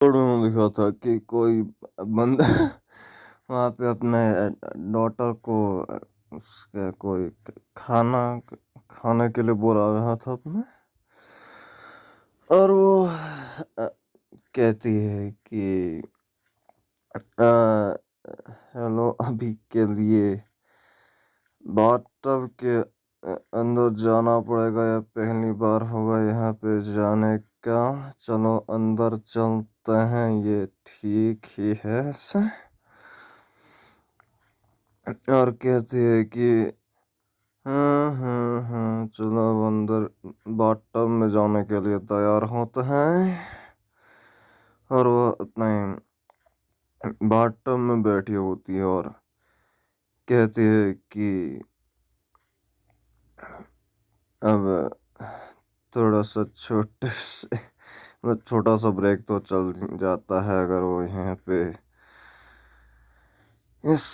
Episode में दिखा था कि कोई बंदा वहाँ पे अपने डॉटर को उसके कोई खाना खाने के लिए बोला रहा था अपने। और वो कहती है कि हेलो, अभी के लिए बाथटब के अंदर जाना पड़ेगा या पहली बार होगा यहाँ पे जाने का। चलो अंदर चलते हैं, ये ठीक ही है ऐसे। और कहती है कि चलो अब अंदर बाथटब में जाने के लिए तैयार होते हैं। और वो अपने बाथटब में बैठी होती है और कहती है कि अब थोड़ा सा छोटा सा ब्रेक तो चल जाता है अगर वो यहाँ पे इस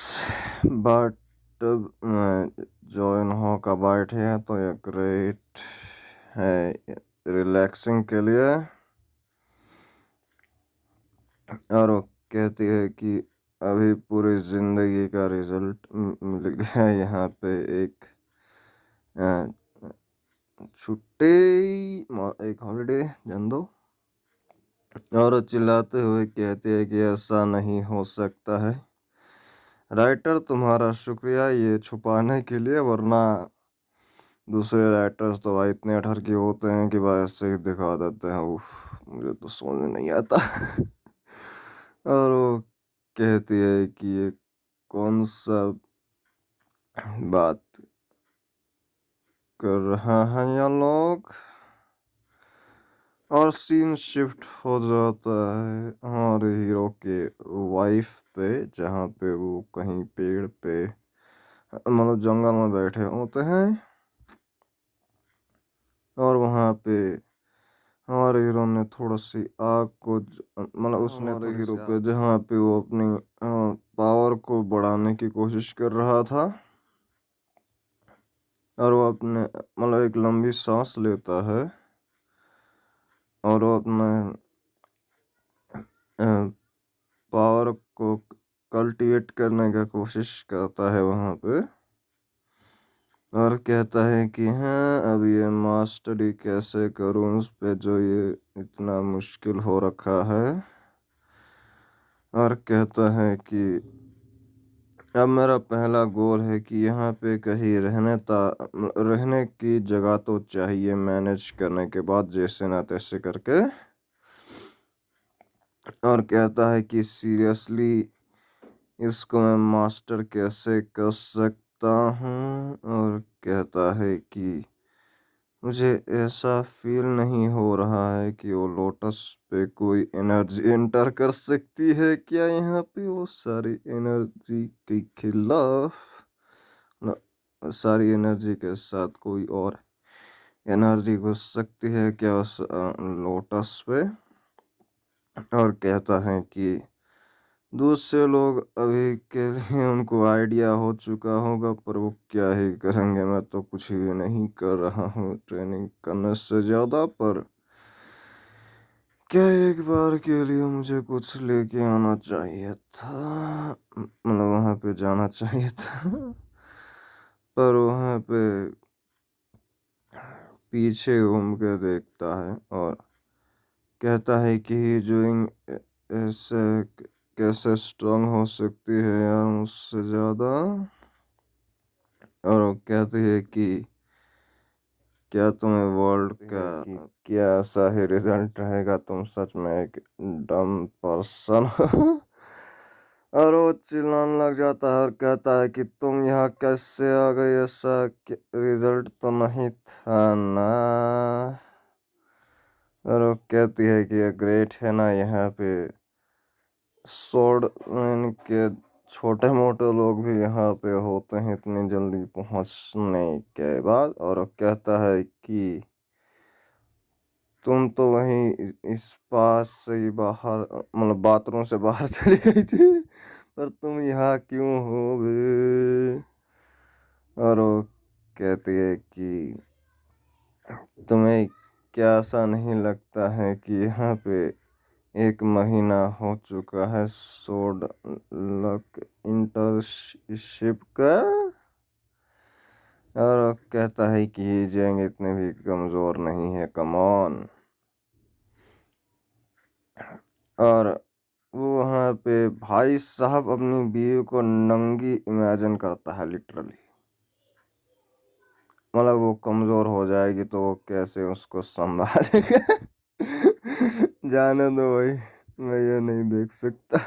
बाथटब में जॉइन हो का बैठे तो ये ग्रेट है रिलैक्सिंग के लिए। और वो कहती है कि अभी पूरी ज़िंदगी का रिजल्ट मिल गया यहाँ पे एक छुट्टी, एक हॉलीडे जान दो। और चिल्लाते हुए कहती है कि ऐसा नहीं हो सकता है राइटर, तुम्हारा शुक्रिया ये छुपाने के लिए, वरना दूसरे राइटर्स तो भाई इतने ठरकी होते हैं कि भाई ऐसे ही दिखा देते हैं। उफ, मुझे तो समझ में नहीं आता। और वो कहती है कि ये कौन सा बात कर रहा है ये लोग। और सीन शिफ्ट हो जाता है हमारे हीरो के वाइफ पे, जहाँ पे वो कहीं पेड़ पे मतलब जंगल में बैठे होते हैं। और वहाँ पे हमारे हीरो ने थोड़ा सी आग को मतलब उसने हमारे हीरो पे जहाँ पे वो अपनी पावर को बढ़ाने की कोशिश कर रहा था। और वो अपने मतलब एक लंबी सांस लेता है और वो अपने पावर को कल्टीवेट करने का कोशिश करता है वहाँ पे। और कहता है कि हाँ अब ये मास्टरी कैसे करूँ उस पे जो ये इतना मुश्किल हो रखा है। और कहता है कि अब मेरा पहला गोल है कि यहाँ पे कहीं रहने की जगह तो चाहिए, मैनेज करने के बाद जैसे ना तैसे करके। और कहता है कि सीरियसली इसको मैं मास्टर कैसे कर सकता हूँ। और कहता है कि मुझे ऐसा फील नहीं हो रहा है कि वो लोटस पे कोई एनर्जी एंटर कर सकती है क्या यहाँ पे वो सारी एनर्जी के खिलाफ, सारी एनर्जी के साथ कोई और एनर्जी घुस सकती है क्या उस लोटस पे। और कहता है कि दूसरे लोग अभी के लिए उनको आइडिया हो चुका होगा पर वो क्या ही करेंगे, मैं तो कुछ भी नहीं कर रहा हूँ ट्रेनिंग करने से ज़्यादा। पर क्या एक बार के लिए मुझे कुछ लेके आना चाहिए था, मतलब वहाँ पे जाना चाहिए था। पर वहाँ पे पीछे घूम के देखता है और कहता है कि डूइंग ऐसे कैसे स्ट्रांग हो सकती है यार मुझसे ज़्यादा। और वो कहती है कि क्या तुम्हें वर्ल्ड का कि क्या ऐसा ही रिजल्ट रहेगा, तुम सच में एक डम पर्सन हो। और वो चिल्लाने लग जाता है और कहता है कि तुम यहाँ कैसे आ गई, ऐसा रिजल्ट तो नहीं था ना। और वो कहती है कि ये ग्रेट है ना, यहाँ पे स्वॉर्ड के छोटे मोटे लोग भी यहाँ पे होते हैं इतनी जल्दी पहुँचने के बाद। और वो कहता है कि तुम तो वहीं इस पास से ही बाहर मतलब बाथरूम से बाहर चली गई थी, पर तुम यहाँ क्यों हो बे। और वो कहती है कि तुम्हें क्या ऐसा नहीं लगता है कि यहाँ पे 1 महीना हो चुका है सोडलक इंटर्नशिप का, और कहता है कि ये जंग इतने भी कमज़ोर नहीं है, कम ऑन। और वो वहाँ पे भाई साहब अपनी बीवी को नंगी इमेजिन करता है लिटरली। मतलब वो कमज़ोर हो जाएगी तो वो कैसे उसको संभालेगा। जाने दो भाई, मैं ये नहीं देख सकता।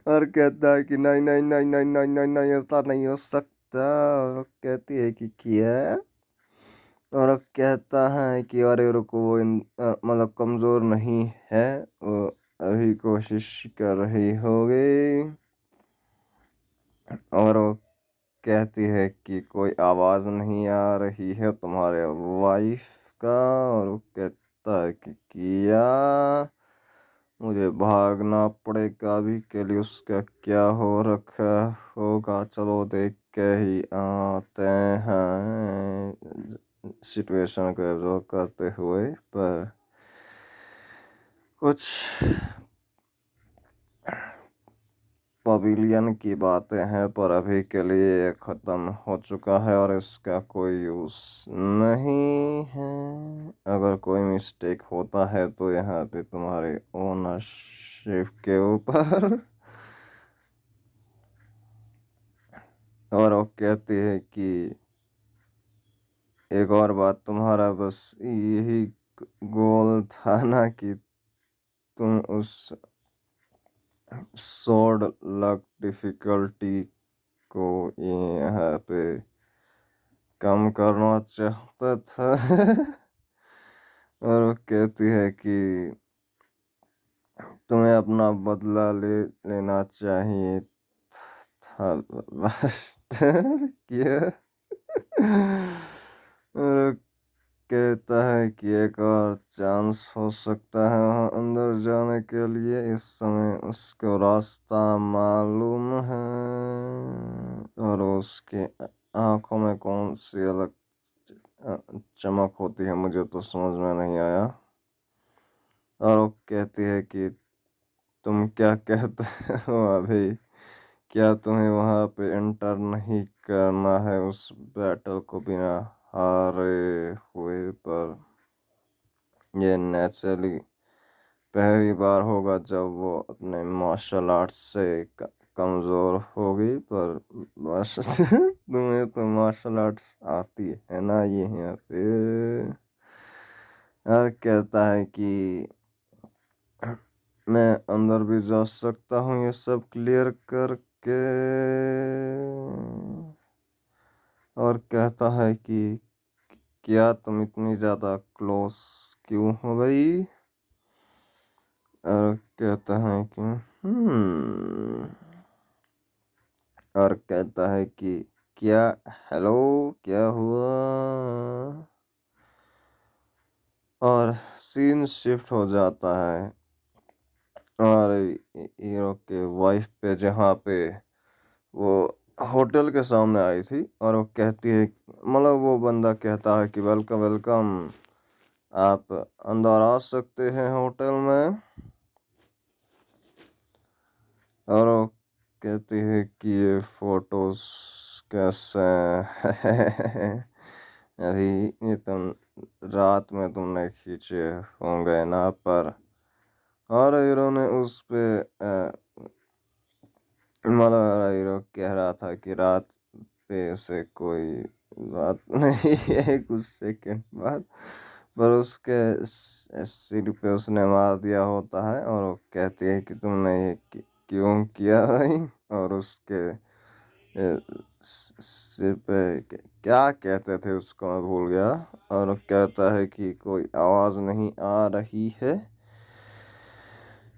और कहता है कि नहीं नहीं नहीं नहीं नहीं नहीं नहीं, ऐसा नहीं हो सकता। और कहती है कि क्या, और कहता है कि अरे रुको, वो मतलब कमज़ोर नहीं है, वो अभी कोशिश कर रही होगी। और वो कहती है कि कोई आवाज़ नहीं आ रही है तुम्हारे वाइफ का। और वो कहता है कि किया, मुझे भागना पड़ेगा अभी के लिए, उसका क्या हो रखा होगा, चलो देख के ही आते हैं सिचुएशन को एब्जॉर्व करते हुए। पर कुछ पवेलियन की बातें हैं, पर अभी के लिए ये ख़त्म हो चुका है और इसका कोई यूज़ नहीं है। अगर कोई मिस्टेक होता है तो यहाँ पे तुम्हारे ओनरशिप के ऊपर। और वो कहती है कि एक और बात, तुम्हारा बस यही गोल था ना कि तुम उस सोड लक डिफ़िकल्टी को यहाँ पे कम करना चाहता था। और वो कहती है कि तुम्हें अपना बदला लेना चाहिए था मास्टर। क्या। और कहता है कि एक और चांस हो सकता है वहाँ अंदर जाने के लिए, इस समय उसको रास्ता मालूम है। और उसके आंखों में कौन सी अलग चमक होती है, मुझे तो समझ में नहीं आया। और वो कहती है कि तुम क्या कहते हो अभी, क्या तुम्हें वहाँ पे एंटर नहीं करना है उस बैटल को बिना हारे हुए। पर ये नेचुरली पहली बार होगा जब वो अपने मार्शल आर्ट्स से कमज़ोर होगी। पर बस तुम्हें तो मार्शल आर्ट्स आती है ना ये यहाँ पे। और कहता है कि मैं अंदर भी जा सकता हूँ ये सब क्लियर करके। और कहता है कि क्या तुम इतनी ज़्यादा क्लोज क्यों हो गई। और कहता है कि और कहता है कि क्या, हेलो, क्या हुआ। और सीन शिफ्ट हो जाता है और हीरो के वाइफ पे, जहाँ पे वो होटल के सामने आई थी। और वो कहती है, मतलब वो बंदा कहता है कि वेलकम वेलकम, आप अंदर आ सकते हैं होटल में। और वो कहती है कि ये फोटोज कैसे हैं? अभी ये तुम रात में तुमने खींचे होंगे ना। पर और हीरो ने उस पे मतलब हीरो कह रहा था कि रात पे से कोई बात नहीं है, कुछ सेकंड बाद। पर उसके सिर पे उसने मार दिया होता है। और वो कहती है कि तुमने ये क्यों किया भाई। और उसके सिर पे क्या कहते थे उसको, मैं भूल गया। और वो कहता है कि कोई आवाज़ नहीं आ रही है,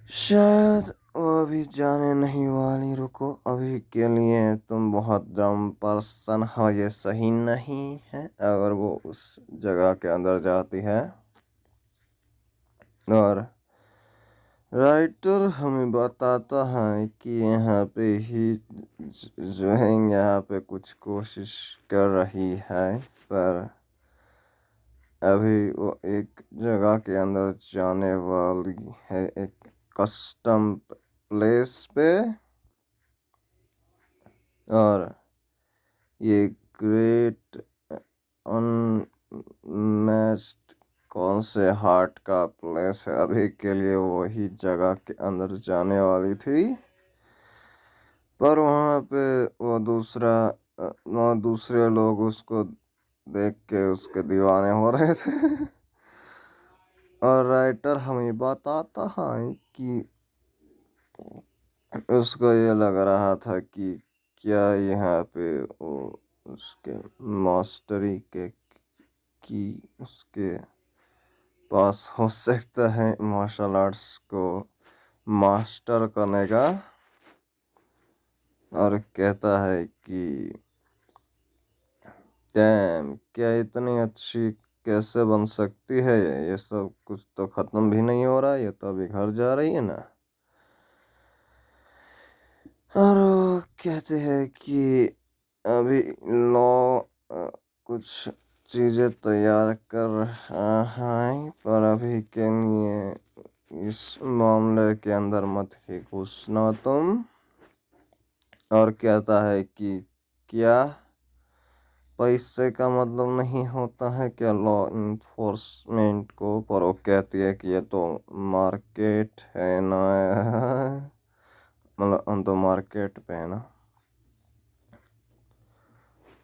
शायद वो अभी जाने नहीं वाली, रुको अभी के लिए तुम बहुत डम पर्सन हो, ये सही नहीं है। अगर वो उस जगह के अंदर जाती है। और राइटर हमें बताता है कि यहाँ पे ही जो है यहाँ पे कुछ कोशिश कर रही है। पर अभी वो एक जगह के अंदर जाने वाली है, एक कस्टम प्लेस पे। और ये ग्रेट अनमैच्ड कौन से हार्ट का प्लेस है, अभी के लिए वही जगह के अंदर जाने वाली थी। पर वहाँ पे वो दूसरे लोग उसको देख के उसके दीवाने हो रहे थे। और राइटर हमें बताता है कि उसको ये लग रहा था कि क्या यहाँ पे वो उसके मास्टरी के की उसके पास हो सकता है मार्शल आर्ट्स को मास्टर करने का। और कहता है कि डैम, क्या इतनी अच्छी कैसे बन सकती है ये सब कुछ तो ख़त्म भी नहीं हो रहा, ये तो अभी घर जा रही है ना। और वो कहते हैं कि अभी लॉ कुछ चीज़ें तैयार कर रहा है, पर अभी के लिए इस मामले के अंदर मत ही घुसना तुम। और कहता है कि क्या पैसे का मतलब नहीं होता है क्या लॉ इन्फोर्समेंट को, पर वो कहती है कि ये तो मार्केट है ना, मतलब हम तो मार्केट पे है ना।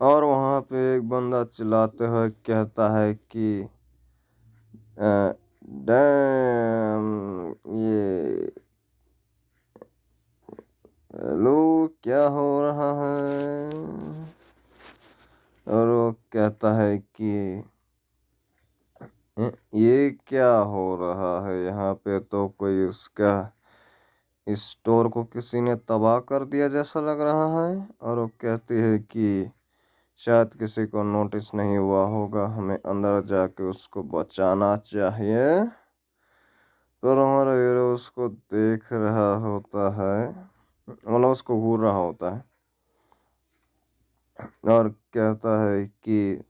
और वहाँ पे एक बंदा चिल्लाते हुए कहता है कि डैम, ये हेलो, क्या हो रहा है। और वो कहता है कि ये क्या हो रहा है, यहाँ पे तो कोई उसका स्टोर को किसी ने तबाह कर दिया जैसा लग रहा है। और वो कहती है कि शायद किसी को नोटिस नहीं हुआ होगा, हमें अंदर जाके उसको बचाना चाहिए। पर हमारा हीरो उसको देख रहा होता है, मतलब उसको घूर रहा होता है। और कहता है कि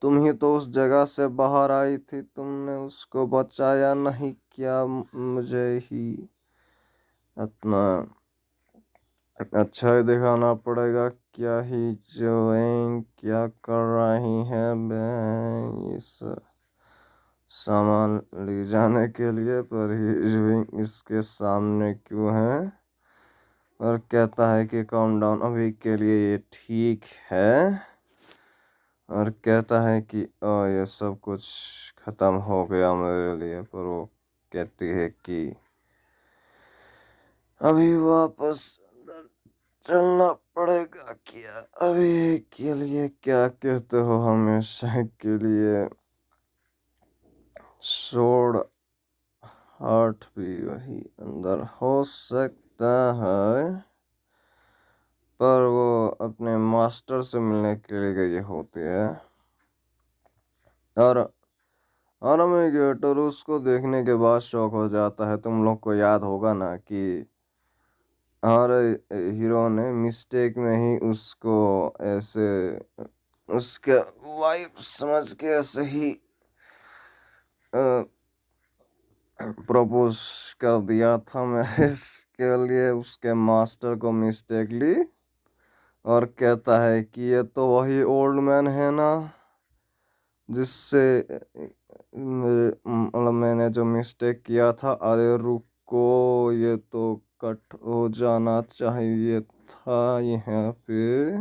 तुम ही तो उस जगह से बाहर आई थी, तुमने उसको बचाया नहीं क्या, मुझे ही इतना अच्छा ही दिखाना पड़ेगा। क्या ही जोएं क्या कर रही है मैं इस सामान ले जाने के लिए, पर ही जोइंग इसके सामने क्यों है। और कहता है कि काम डाउन, अभी के लिए ये ठीक है। और कहता है कि ये सब कुछ ख़त्म हो गया मेरे लिए। पर वो कहती है कि अभी वापस अंदर चलना पड़ेगा क्या, अभी के लिए क्या कहते हो, हमेशा के लिए सोड हार्ट भी वही अंदर हो सकता है। पर वो अपने मास्टर से मिलने के लिए गई होती है। और हमें गेटर उसको देखने के बाद शौक हो जाता है। तुम लोग को याद होगा ना कि हमारे हीरो ने मिस्टेक में ही उसको ऐसे उसके वाइफ समझ के ऐसे ही प्रपोज कर दिया था मैरिज के लिए उसके मास्टर को मिस्टेकली। और कहता है कि ये तो वही ओल्ड मैन है ना जिससे मतलब मैंने जो मिस्टेक किया था। अरे रुको, ये तो कट हो जाना चाहिए था यहाँ पे।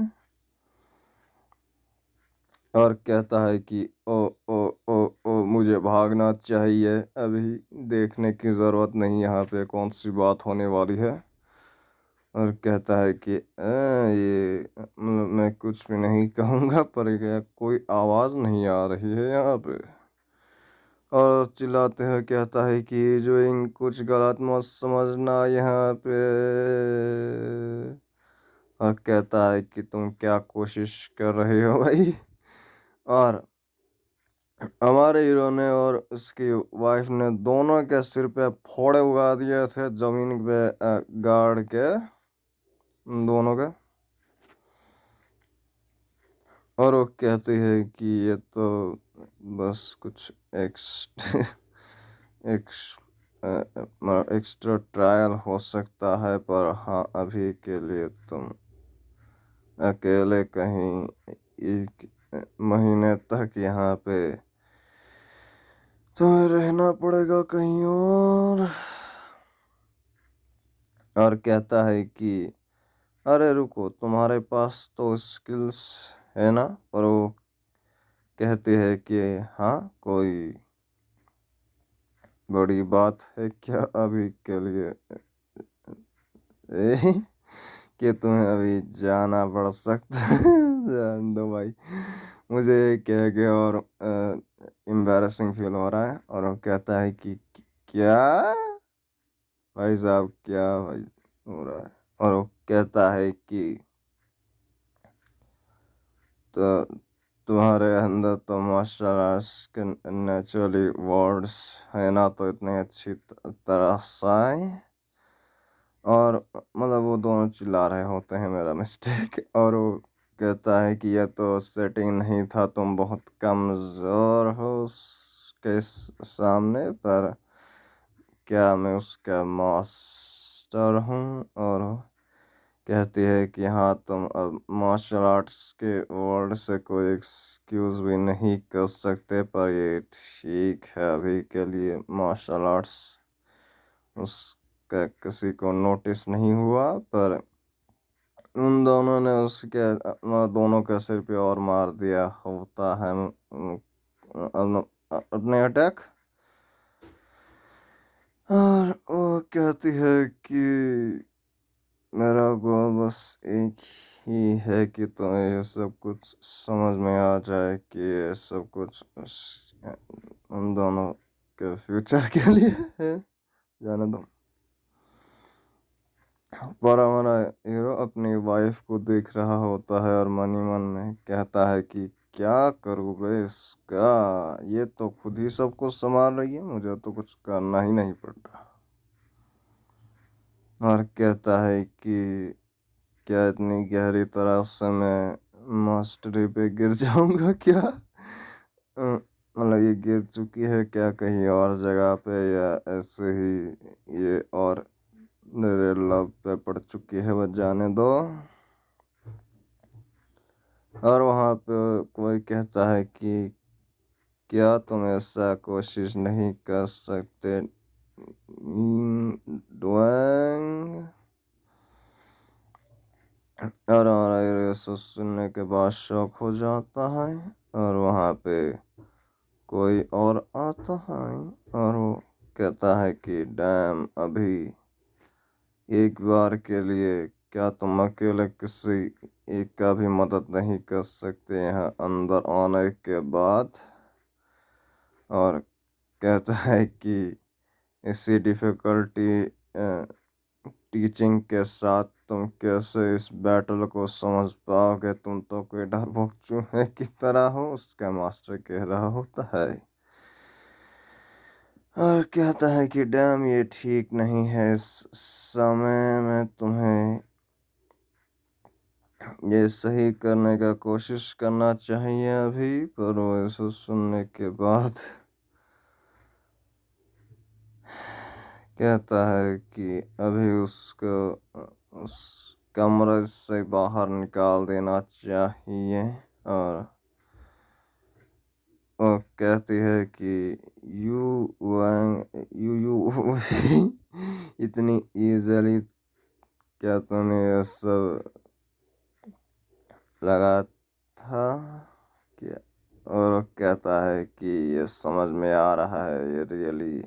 और कहता है कि ओ ओ ओ ओ मुझे भागना चाहिए, अभी देखने की ज़रूरत नहीं यहाँ पे कौन सी बात होने वाली है। और कहता है कि ये मतलब मैं कुछ भी नहीं कहूँगा, पर ये कोई आवाज़ नहीं आ रही है यहाँ पे। और चिल्लाते हैं, कहता है कि जो इन कुछ गलत मत समझना यहाँ पे। और कहता है कि तुम क्या कोशिश कर रहे हो भाई। और हमारे हीरो ने और उसकी वाइफ ने दोनों के सिर पे फोड़े उगा दिए थे जमीन पे गाड़ के, दोनों के। और वो कहती है कि ये तो बस कुछ एक्स्ट्रा ट्रायल हो सकता है, पर हाँ अभी के लिए तुम अकेले कहीं 1 महीने तक यहाँ पे तुम्हें रहना पड़ेगा कहीं और कहता है कि अरे रुको, तुम्हारे पास तो स्किल्स है ना। पर वो कहती है कि हाँ, कोई बड़ी बात है क्या अभी के लिए कि तुम्हें अभी जाना पड़ सकता है। जान दो भाई, मुझे कह के और एम्बैरेसिंग फील हो रहा है। और वो कहता है कि क्या भाई साहब, क्या भाई हो रहा है। और वो कहता है कि तो तुम्हारे अंदर तो मार्शल आर्ट्स के नेचुरली वर्ड्स है ना, तो इतनी अच्छी तरह से आए। और मतलब वो दोनों चिल्ला रहे होते हैं मेरा मिस्टेक। और वो कहता है कि यह तो सेटिंग नहीं था, तुम बहुत कमज़ोर हो उसके सामने, पर क्या मैं उसका मास्टर हूँ। और कहती है कि हाँ, तुम अब मार्शल आर्ट्स के वर्ड से कोई एक्सक्यूज़ भी नहीं कर सकते, पर ये ठीक है अभी के लिए मार्शल आर्ट्स उसका किसी को नोटिस नहीं हुआ। पर उन दोनों ने उसके दोनों के सिर पे और मार दिया होता है अपने अटैक। और वो कहती है कि मेरा गोल बस एक ही है कि तुम्हें ये सब कुछ समझ में आ जाए कि ये सब कुछ उन दोनों के फ्यूचर के लिए है। जाने दो। पर हमारा हीरो अपनी वाइफ को देख रहा होता है और मन ही मन में कहता है कि क्या करूँ बे इसका, ये तो खुद ही सब कुछ संभाल रही है, मुझे तो कुछ करना ही नहीं पड़ रहा। और कहता है कि क्या इतनी गहरी तरह से मैं मास्टरी पे गिर जाऊंगा क्या। मतलब ये गिर चुकी है क्या कहीं और जगह पे, या ऐसे ही ये और मेरे लव पे पड़ चुकी है, बस जाने दो। और वहाँ पे कोई कहता है कि क्या तुम ऐसा कोशिश नहीं कर सकते डुएंग। और हमारा ये सब सुनने के बाद शौक हो जाता है। और वहाँ पे कोई और आता है और वो कहता है कि डैम, अभी एक बार के लिए क्या तुम अकेले किसी एक का भी मदद नहीं कर सकते यहाँ अंदर आने के बाद। और कहता है कि इसी डिफ़िकल्टी टीचिंग के साथ तुम कैसे इस बैटल को समझ पाओगे, तुम तो कोई डरपोक चूहे की तरह हो, उसका मास्टर कह रहा होता है। और कहता है कि डैम, ये ठीक नहीं है, इस समय में तुम्हें ये सही करने का कोशिश करना चाहिए अभी। पर वो ऐसा सुनने के बाद कहता है कि अभी उसको उस कमरे से बाहर निकाल देना चाहिए। और वो कहती है कि यू यू इतनी इजीली क्या तूने ये सब लगा था क्या। और वो कहता है कि ये समझ में आ रहा है, ये रियली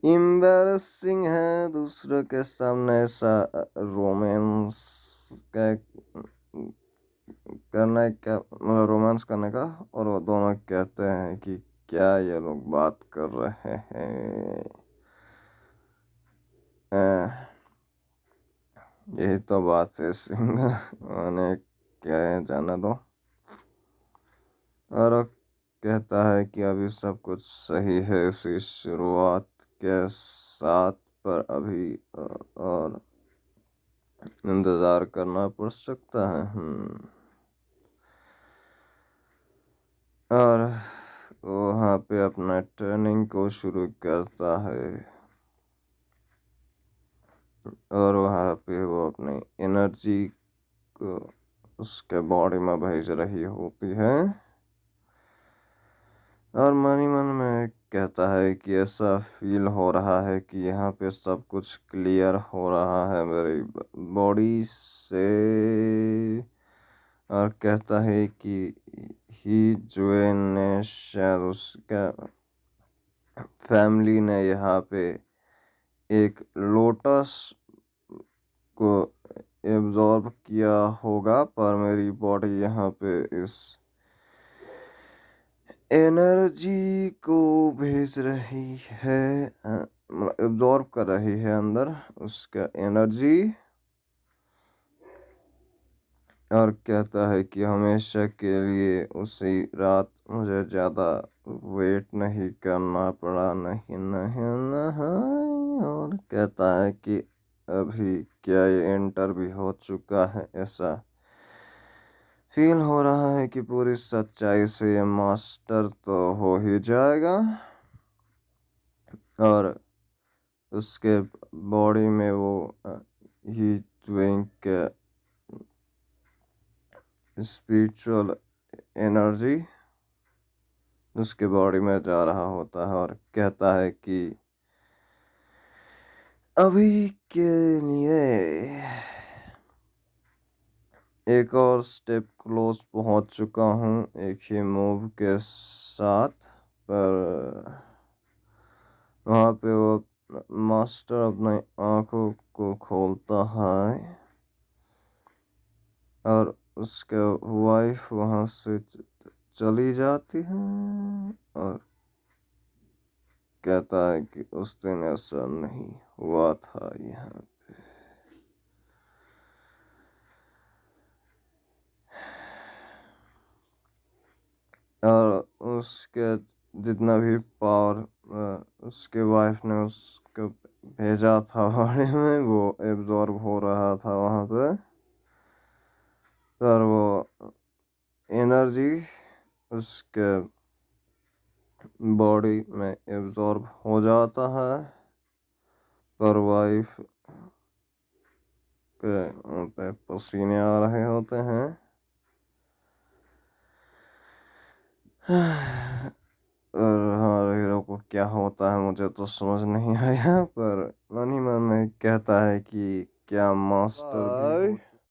एम्बैरसिंग है दूसरों के सामने ऐसा रोमांस का करने का, मतलब रोमांस करने का। और वो दोनों कहते हैं कि क्या ये लोग बात कर रहे हैं, यही तो बात है सिंगर मैंने क्या है, जाना दो। और वो कहता है कि अभी सब कुछ सही है इसी शुरुआत के साथ, पर अभी और इंतज़ार करना पड़ सकता है। और वहाँ पे अपना ट्रेनिंग को शुरू करता है और वहाँ पे वो अपनी एनर्जी को उसके बॉडी में भेज रही होती है और मन ही मन में कहता है कि ऐसा फील हो रहा है कि यहाँ पे सब कुछ क्लियर हो रहा है मेरी बॉडी से। और कहता है कि ही जुए ने शायद उसका फैमिली ने यहाँ पे एक लोटस को एब्जॉर्ब किया होगा, पर मेरी बॉडी यहाँ पे इस एनर्जी को भेज रही है, एब्जॉर्ब कर रही है अंदर उसका एनर्जी। और कहता है कि हमेशा के लिए उसी रात मुझे ज़्यादा वेट नहीं करना पड़ा, नहीं नहीं नहीं। और कहता है कि अभी क्या ये एंटर भी हो चुका है, ऐसा फील हो रहा है कि पूरी सच्चाई से ये मास्टर तो हो ही जाएगा। और उसके बॉडी में वो ही ट्विंक स्पिरिचुअल एनर्जी उसके बॉडी में जा रहा होता है और कहता है कि अभी के लिए एक और स्टेप क्लोज पहुंच चुका हूँ एक ही मूव के साथ। पर वहाँ पे वो मास्टर अपनी आंखों को खोलता है और उसके वाइफ वहाँ से चली जाती है और कहता है कि उस दिन ऐसा नहीं हुआ था यहाँ। और उसके जितना भी पावर उसके वाइफ ने उसको भेजा था बॉडी में वो एब्जॉर्ब हो रहा था वहाँ पे। पर वो एनर्जी उसके बॉडी में एब्जॉर्ब हो जाता है, पर वाइफ के मुँह पे पसीने आ रहे होते हैं। और हमारे हीरो को क्या होता है मुझे तो समझ नहीं आया, पर मन ही मन में कहता है कि क्या मास्टर भी